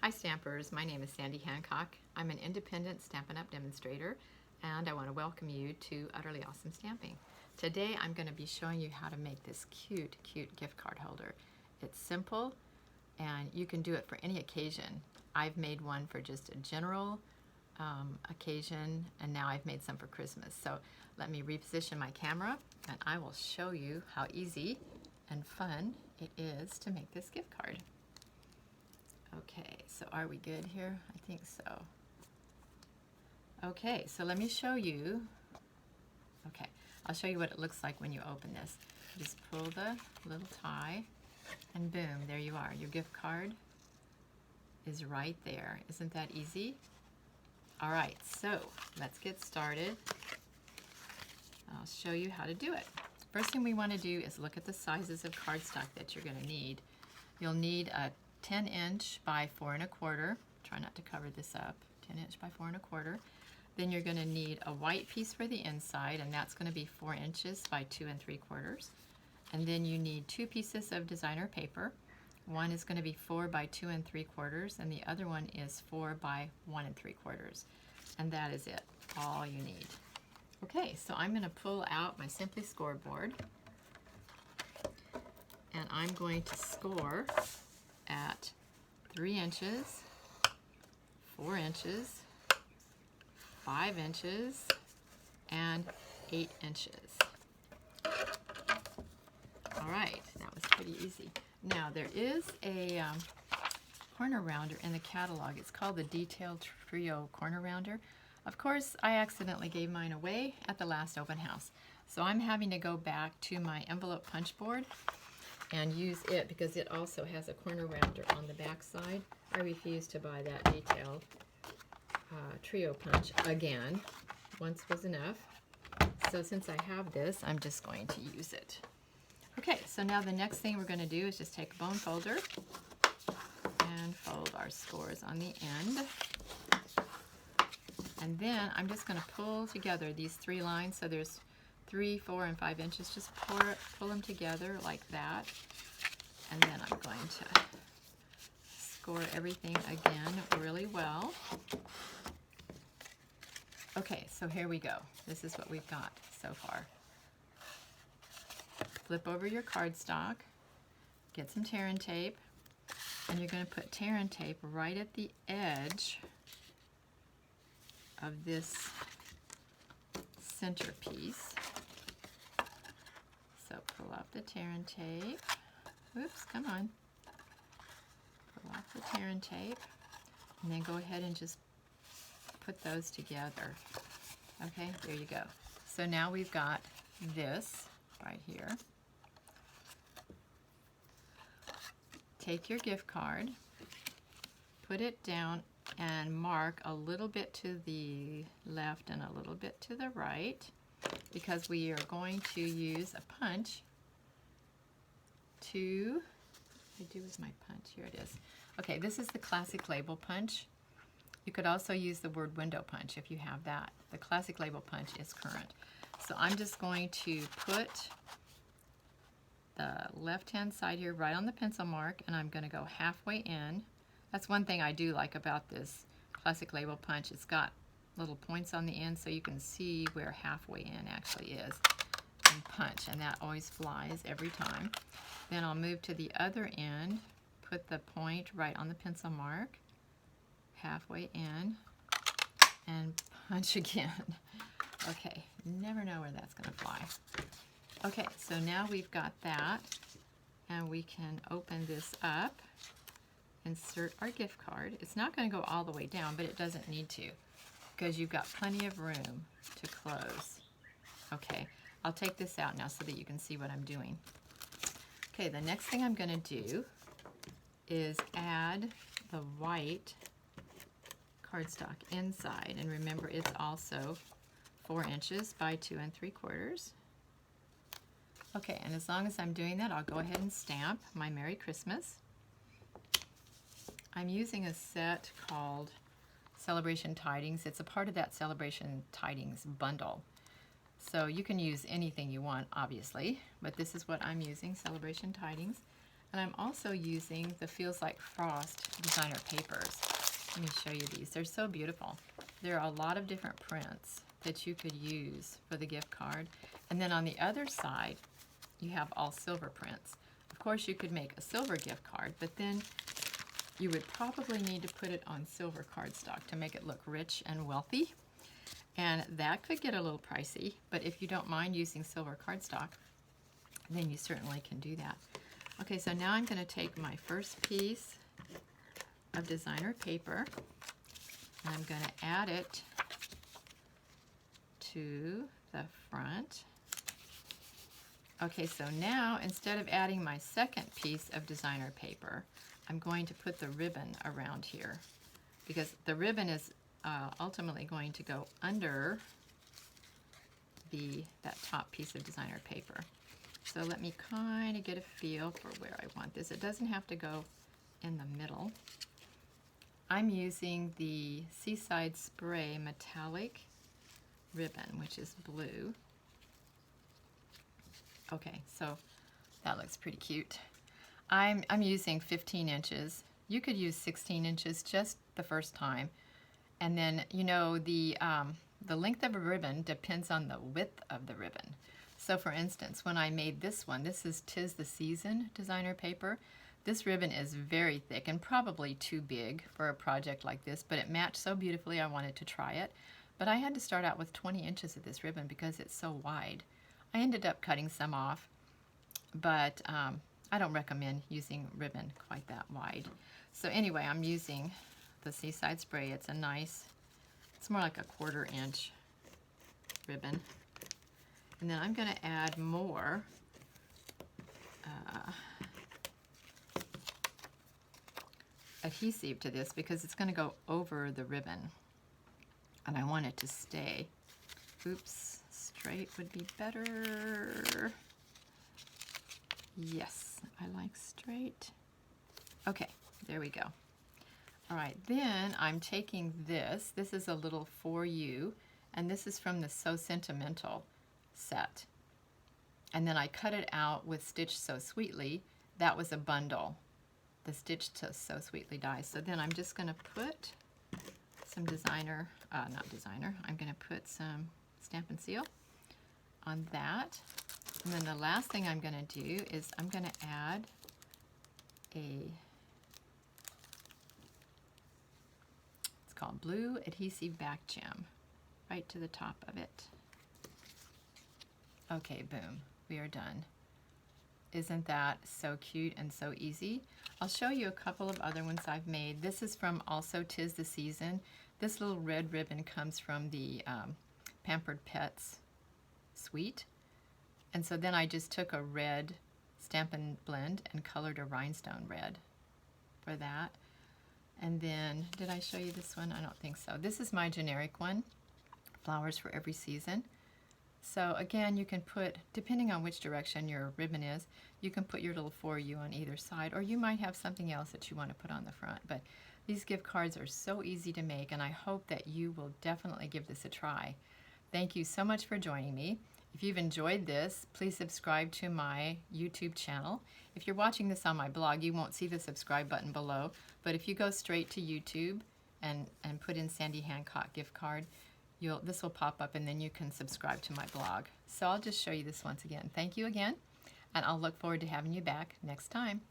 Hi Stampers, my name is Sandy Hancock. I'm an independent Stampin' Up! Demonstrator and I want to welcome you to Utterly Awesome Stamping. Today I'm going to be showing you how to make this cute gift card holder. It's simple and you can do it for any occasion. I've made one for just a general occasion and now I've made some for Christmas. So let me reposition my camera and I will show you how easy and fun it is to make this gift card. Okay, so are we good here? I think so. Okay, so let me show you. Okay, I'll show you what it looks like when you open this. Just pull the little tie and boom, there you are. Your gift card is right there. Isn't that easy? All right, so let's get started. I'll show you how to do it. First thing we want to do is look at the sizes of cardstock that you're going to need. You'll need a 10-inch by 4 1/4. Try not to cover this up. 10-inch by 4 1/4. Then you're going to need a white piece for the inside, and that's going to be 4 inches by 2 3/4. And then you need 2 pieces of designer paper. One is going to be 4 by 2 3/4, and the other one is 4 by 1 3/4. And that is it. All you need. Okay, so I'm going to pull out my Simply scoreboard, and I'm going to score at 3 inches, 4 inches, 5 inches, and 8 inches. All right, that was pretty easy. Now there is a corner rounder in the catalog. It's called the Detail Trio Corner Rounder. Of course, I accidentally gave mine away at the last open house. So I'm having to go back to my envelope punch board and use it because it also has a corner rounder on the back side. I refuse to buy that Detail Trio Punch again. Once was enough. So since I have this, I'm just going to use it. Okay, so now the next thing we're going to do is just take a bone folder and fold our scores on the end. And then I'm just going to pull together these 3 lines. So there's 3, 4, and 5 inches. Just pull them together like that. And then I'm going to score everything again really well. Okay, so here we go. This is what we've got so far. Flip over your cardstock, get some tear and tape, and you're going to put tear and tape right at the edge of this centerpiece. So pull out the tear and tape. Oops, come on. Pull out the tear and tape, and then go ahead and just put those together. Okay, there you go. So now we've got this right here. Take your gift card, put it down, and mark a little bit to the left and a little bit to the right because we are going to use a punch to, what do I do with my punch? Here it is. Okay, this is the classic label punch. You could also use the word window punch if you have that. The classic label punch is current. So I'm just going to put the left-hand side here right on the pencil mark, and I'm going to go halfway in. That's one thing I do like about this classic label punch. It's got little points on the end so you can see where halfway in actually is, and punch, and that always flies every time. Then I'll move to the other end, put the point right on the pencil mark, halfway in, and punch again. Okay, never know where that's going to fly. Okay, so now we've got that, and we can open this up, insert our gift card. It's not going to go all the way down, but it doesn't need to because you've got plenty of room to close. Okay, I'll take this out now so that you can see what I'm doing. Okay, the next thing I'm going to do is add the white cardstock inside, and remember it's also 4 inches by 2 3/4. Okay, and as long as I'm doing that, I'll go ahead and stamp my Merry Christmas. I'm using a set called Celebration Tidings. It's a part of that Celebration Tidings bundle. So you can use anything you want, obviously, but this is what I'm using, Celebration Tidings. And I'm also using the Feels Like Frost designer papers. Let me show you these. They're so beautiful. There are a lot of different prints that you could use for the gift card. And then on the other side, you have all silver prints. Of course, you could make a silver gift card, but then you would probably need to put it on silver cardstock to make it look rich and wealthy. And that could get a little pricey, but if you don't mind using silver cardstock, then you certainly can do that. Okay, so now I'm going to take my first piece of designer paper, and I'm going to add it to the front. Okay, so now instead of adding my second piece of designer paper, I'm going to put the ribbon around here, because the ribbon is ultimately going to go under that top piece of designer paper. So let me kind of get a feel for where I want this. It doesn't have to go in the middle. I'm using the Seaside Spray metallic ribbon, which is blue. Okay, so that looks pretty cute. I'm using 15 inches. You could use 16 inches just the first time. And then, you know, the length of a ribbon depends on the width of the ribbon. So for instance, when I made this one, this is 'Tis the Season designer paper. This ribbon is very thick and probably too big for a project like this, but it matched so beautifully I wanted to try it. But I had to start out with 20 inches of this ribbon because it's so wide. I ended up cutting some off, but I don't recommend using ribbon quite that wide. So anyway, I'm using the Seaside Spray. It's a nice, it's more like a 1/4 inch ribbon. And then I'm going to add more adhesive to this because it's going to go over the ribbon. And I want it to stay. Oops, straight would be better. Yes, I like straight. Okay, there we go. All right, then I'm taking this. This is a little For You, and this is from the So Sentimental set. And then I cut it out with Stitch So Sweetly. That was a bundle, the Stitch So Sweetly dies. So then I'm just going to put some designer, not designer, I'm going to put some Stampin' Seal on that. And then the last thing I'm going to do is I'm going to add it's called Blue Adhesive Back Gem right to the top of it. Okay, boom, we are done. Isn't that so cute and so easy? I'll show you a couple of other ones I've made. This is from also 'Tis the Season. This little red ribbon comes from the Pampered Pets suite. And so then I just took a red Stampin' blend and colored a rhinestone red for that. And then, did I show you this one? I don't think so. This is my generic one, Flowers for Every Season. So again, you can put, depending on which direction your ribbon is, you can put your little For You on either side, or you might have something else that you want to put on the front. But these gift cards are so easy to make, and I hope that you will definitely give this a try. Thank you so much for joining me. If you've enjoyed this, please subscribe to my YouTube channel. If you're watching this on my blog, you won't see the subscribe button below, but if you go straight to YouTube and put in Sandy Hancock gift card, this will pop up, and then you can subscribe to my blog. So I'll just show you this once again. Thank you again, and I'll look forward to having you back next time.